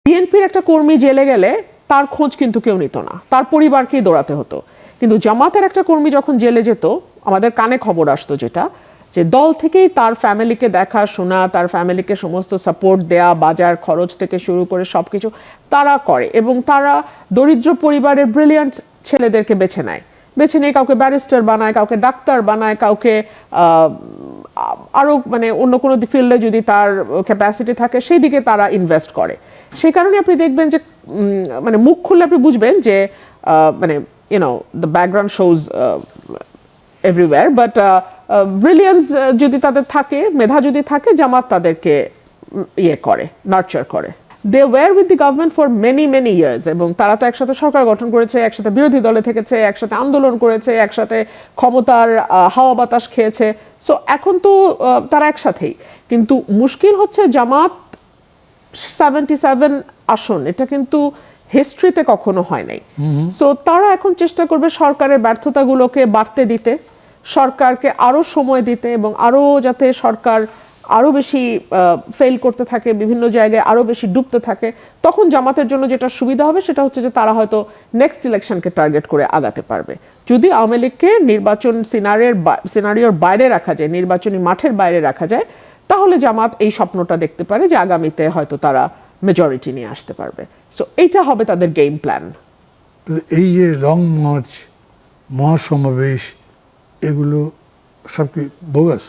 বিএনপির একটা কর্মী জেলে গেলে তার খোঁজ কিন্তু কেউ নিত না, তার পরিবারকেই দৌড়াতে হতো। কিন্তু জামাতের একটা কর্মী যখন জেলে যেত, আমাদের কানে খবর আসতো যেটা, যে দল থেকেই তার ফ্যামিলিকে দেখাশোনা, তার ফ্যামিলিকে সমস্ত সাপোর্ট দেয়া, বাজার খরচ থেকে শুরু করে সবকিছু তারা করে। এবং তারা দরিদ্র পরিবারের ব্রিলিয়ান্ট ছেলেদেরকে বেছে নেয়, কাউকে ব্যারিস্টার বানায়, কাউকে ডাক্তার বানায়, কাউকে আরো মানে অন্য কোনো ফিল্ডে যদি তার ক্যাপাসিটি থাকে সেই দিকে তারা ইনভেস্ট করে। সেই কারণে আপনি দেখবেন যে মানে মুখ খুললে আপনি বুঝবেন যে মানে the background shows everywhere, but brilliance যদি তাদের থাকে, মেধা যদি থাকে, জামাত তাদেরকে করে, নার্চার করে। They were with the government for many many years, এবং তারা তো একসাথে সরকার গঠন করেছে, একসাথে বিরোধী দলে থেকেছে, একসাথে আন্দোলন করেছে, একসাথে ক্ষমতার হাওয়া বাতাস খেয়েছে। সো এখন তো তারা একসাথেই। কিন্তু মুশকিল হচ্ছে জামাত 77 আসন, এটা কিন্তু হিস্ট্রিতে কখনো হয় নাই। সো তারা এখন চেষ্টা করবে সরকারের ব্যর্থতাগুলোকে বাড়তে দিতে, সরকারকে আরো সময় দিতে, এবং আরো যাতে সরকার আরো বেশি ফেল করতে থাকে, বিভিন্ন জায়গায় আরো বেশি ডুবতে থাকে। তখন জামাতের জন্য যেটা সুবিধা হবে সেটা হচ্ছে যে তারা হয়তো নেক্সট ইলেকশনকে টার্গেট করে আগাতে পারবে। যদি আওয়ামী লীগকে নির্বাচন সিনারিওর বাইরে রাখা যায়, নির্বাচনী মাঠের বাইরে রাখা যায়, তাহলে জামাত এই স্বপ্নটা দেখতে পারে যে আগামীতে হয়তো তারা মেজরিটি নিয়ে আসতে পারবে। সো এইটা হবে তাদের গেম প্ল্যান। এই যে লং মার্চ, মহাসমাবেশ, এগুলো সব কি বোগাস?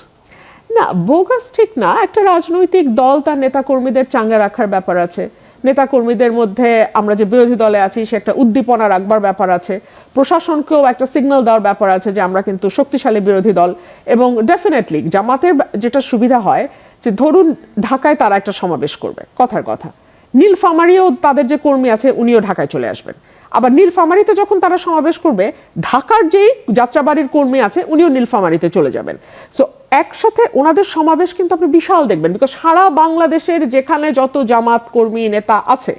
না, বোগাস ঠিক না। একটা রাজনৈতিক দল তার নেতাকর্মীদের চাঙ্গা রাখার ব্যাপার আছে, নেতাকর্মীদের মধ্যে আমরা যে বিরোধী দলে আছি সে একটা উদ্দীপনা রাখবার ব্যাপার আছে, প্রশাসনকেও একটা সিগন্যাল দেওয়ার ব্যাপার আছে যে আমরা কিন্তু শক্তিশালী বিরোধী দল। এবং ডেফিনেটলি জামাতের যেটা সুবিধা হয় যে ধরুন ঢাকায় তারা একটা সমাবেশ করবে, কথার কথা, নীলফামারীও তাদের যে কর্মী আছে উনিও ঢাকায় চলে আসবেন। আবার নীলফামারীতে যখন তারা সমাবেশ করবে, ঢাকার যেই যাত্রাবাড়ির কর্মী আছে উনিও নীলফামারীতে চলে যাবেন। সো একসাথে ওনাদের সমাবেশ কিন্তু আপনি বিশাল দেখবেন, বিকজ সারা বাংলাদেশের যেখানে যত জামাত কর্মী নেতা আছে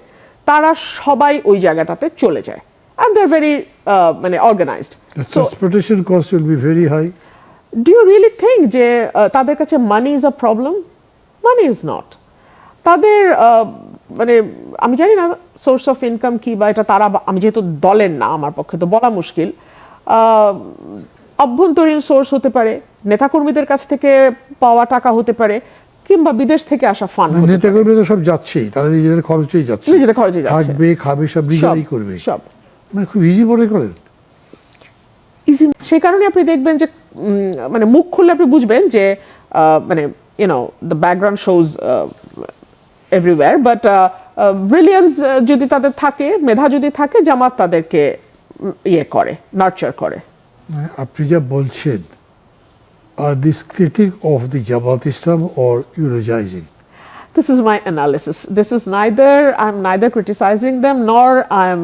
তারা সবাই ওই জায়গাটাতে চলে যায়, and they're very মানে organized. Transportation cost will be very high. Do you really think যে তাদের কাছে money is a problem? Money is not. তাদের মানে আমি জানি না সোর্স অফ ইনকাম কি, বা এটা তারা, আমি যেহেতু দলের না আমার পক্ষে তো বলা মুশকিল। অভ্যন্তরীণ সোর্স হতে পারে, নেতাকর্মীদের কাছ থেকে পাওয়া টাকা হতে পারে, কিংবা বিদেশ থেকে আসা ফান্ড। নেতাকর্মী তো সব যাচ্ছেই, তারা নিজেদের খরচেই যাচ্ছে, নিজেদের খরচেই যাচ্ছে, থাকবে, খাবে, সব নিজেরাই করবে, সব মানে খুব ইজি মনে করেন। ইজি। সেই কারণে আপনি দেখবেন যে মানে মুখ খুললে আপনি বুঝবেন যে মানে the background shows everywhere, but brilliance যদি তাদের থাকে, মেধা যদি থাকে, জামাত তাদেরকে করে, নার্চার করে। আপনি যা বলছেন, are this critic of the Jamaat Islam or ইউরোজাইজিং? This is my analysis. I'm neither criticizing them nor I'm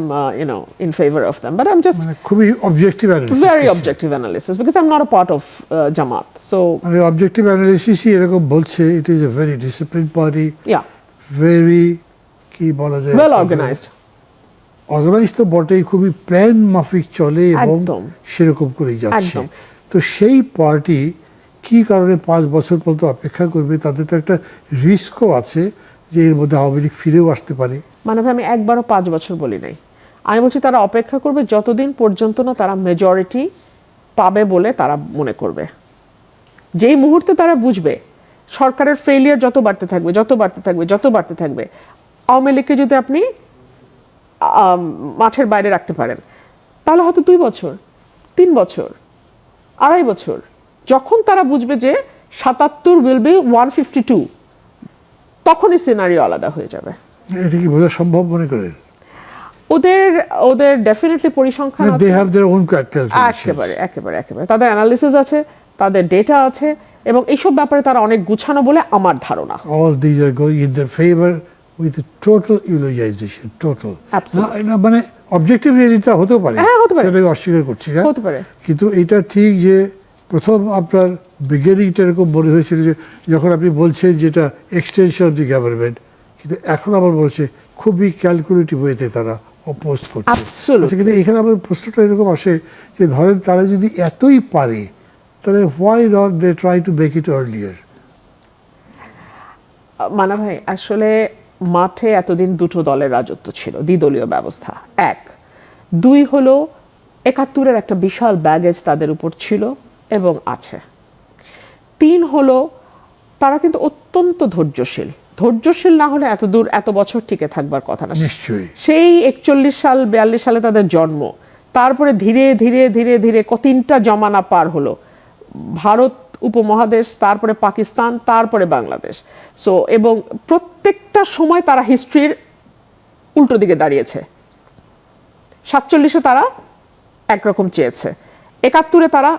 in favor of them, but I'm just খুবই objective analysis, very objective analysis, because I'm not a part of Jamaat. So objective অ্যানালিসিসই এরকম বলছে, it is a very discipline party, very কি বলা যায়, well organized। Organise তো বটেই, খুবই প্ল্যান মাফিক চলে এবং সেরকম করেই যাচ্ছে। তো সেই পার্টি কি কারণে 5 বছর পর্যন্ত অপেক্ষা করবে? তাদের তো একটা রিস্কও আছে যে এর মধ্যে আওয়ামী লীগ ফিরেও আসতে পারে। মানে আমি একবারও 5 বছর বলি নাই, আমি বলছি তারা অপেক্ষা করবে যতদিন পর্যন্ত না তারা মেজরিটি পাবে বলে তারা মনে করবে। যেই মুহূর্তে তারা বুঝবে সরকারের ফেলিয়ার যত বাড়তে থাকবে, আওয়ামী লীগকে যদি আপনি মাঠের বাইরে রাখতে পারেন, তাহলে হয়তো 2 বছর, 3 বছর, 2.5 বছর, যখন তারা বুঝবে যে 77 will be 152, তখনই সিনারিও আলাদা হয়ে যাবে। এটা কি বোঝা সম্ভব মনে করেন? ওদের ডেফিনেটলি পরিসংখ্যান আছে, they have their own calculations, একেবারে তাদের অ্যানালিসিস আছে, তাদের ডেটা আছে, এবং এইসব ব্যাপারে তারা অনেক গুছানো বলে আমার ধারণা। all these are going in their favor with a total eulogization, total. না মানে অবজেক্টিভ রিয়েলিটি হতেও পারে, সেটা অস্বীকার করছি না, হতে পারে। কিন্তু এটা ঠিক যে প্রথম আপনার বিগিনিংটা এরকম মনে হয়েছিল যে যখন আপনি বলছেন যেটা এক্সটেনশন অফ দি গভর্নমেন্ট, কিন্তু এখন আবার বলছে খুবই ক্যালকুলেটিভ ওয়েতে তারা অপোজ করছে। কিন্তু এখানে আবার প্রশ্নটা এরকম আসে যে ধরেন তারা যদি এতই পারে, তাহলে why not they try to make it earlier? মানা ভাই, আসলে মাঠে এতদিন দুটো দলের রাজত্ব ছিল, দ্বিদলীয় ব্যবস্থা, 1। 2 হলো 71-এর একটা বিশাল ব্যাগেজ তাদের উপর ছিল এবং আছে। 3 হলো তারা কিন্তু অত্যন্ত ধৈর্যশীল না হলে এত দূর এত বছর টিকে থাকবার কথা না। নিশ্চয়ই। সেই 41 সাল 42 সালে তাদের জন্ম, তারপরে ধীরে ধীরে ধীরে ধীরে 3টা জমানা পার হলো, ভারত উপমহাদেশ, তারপরে পাকিস্তান, তারপরে বাংলাদেশ। সো এবং প্রত্যেকটা সময় তারা হিস্ট্রির উল্টো দিকে দাঁড়িয়েছে। 47-এ তারা একরকম চেয়েছে, 71-এ তারা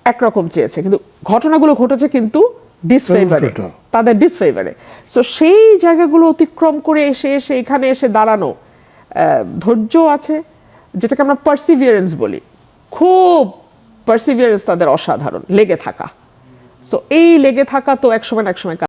একরকম চেয়েছে, কিন্তু ঘটনাগুলো ঘটেছে কিন্তু ডিসফেভারে, তাদের ডিসফেভারে। সো সেই জায়গাগুলো অতিক্রম করে এসে এখানে এসে দাঁড়ানো, ধৈর্য আছে, যেটাকে আমরা পার্সিভিয়ারেন্স বলি, খুব পার্সিভিয়ারেন্স তাদের অসাধারণ, লেগে থাকা। সো এই লেগে থাকা তো এক সময়